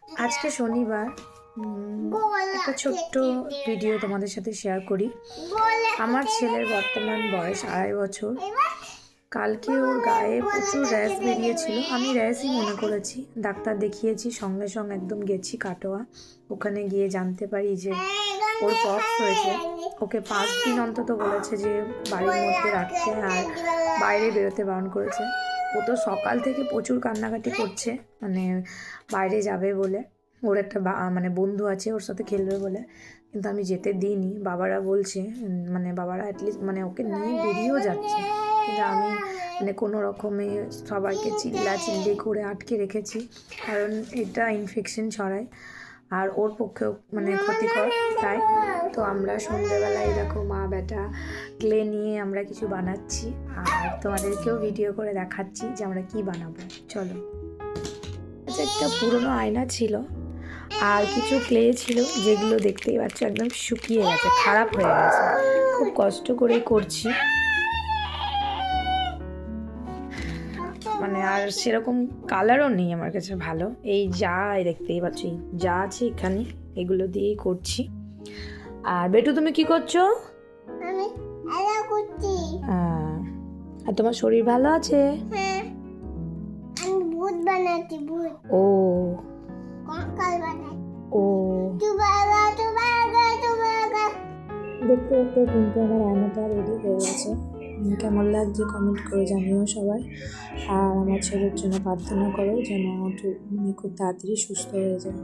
আজকে শনিবার। একটা ছোট্ট ভিডিও তোমাদের সাথে শেয়ার করি। আমার ছেলের বর্তমান বয়স 2.5 বছর। কালকে ওর গায়ে প্রচুর র্যাশ বেরিয়েছিল। আমি র্যাশই মনে করেছি, ডাক্তার দেখিয়েছি, সঙ্গে সঙ্গে একদম গেছি কাটোয়া। ওখানে গিয়ে জানতে পারি যে ওর পক্স হয়েছে। ওকে 5 দিন অন্তত বলেছে যে বাড়ির মধ্যে রাখতে, আর বাইরে বেরোতে বারণ করেছে। ও তো সকাল থেকে প্রচুর কান্নাকাটি করছে, মানে বাইরে যাবে বলে। ওর একটা মানে বন্ধু আছে, ওর সাথে খেলবে বলে, কিন্তু আমি যেতে দিইনি। বাবারা বলছে, মানে বাবারা অ্যাটলিস্ট মানে ওকে নিয়ে বেরিয়েও যাচ্ছে, কিন্তু আমি মানে কোনো রকমে সবাইকে চিল্লি করে আটকে রেখেছি, কারণ এটা ইনফেকশন ছড়ায় আর ওর পক্ষেও মানে ক্ষতিকর। তাই তো আমরা সন্ধ্যেবেলায় দেখো মা বেটা ক্লে নিয়ে আমরা কিছু বানাচ্ছি, আর তোমাদেরকেও ভিডিও করে দেখাচ্ছি যে আমরা কি বানাবো। চলো। আচ্ছা, একটা পুরনো আয়না ছিল আর কিছু ক্লে ছিল, যেগুলো দেখতেই পাচ্ছ একদম শুকিয়ে গেছে, খারাপ হয়ে গেছে। খুব কষ্ট করেই করছি, মানে আর সেরকম কালারও নেই আমার কাছে ভালো। এই যা দেখতেই পাচ্ছ, যা আছে এখানে এগুলো দিয়েই করছি। আর বেটু, তুমি কি করছো? আমি আলা করছি। আর তোমার শরীর ভালো আছে? হ্যাঁ, আমি ভূত বানাচ্ছি, ভূত। ও কঙ্কাল বানাচ্ছি। ও তুবাগা তুবাগা তুবাগা। দেখতে দেখতে কিন্তু আমার রান্নাটা রেডি হয়ে গেছে। কেমন লাগছে কমেন্ট করে জানিও সবাই। আর আমার ছেলের জন্য প্রার্থনা করো যেন খুব তাড়াতাড়ি সুস্থ হয়ে যায়।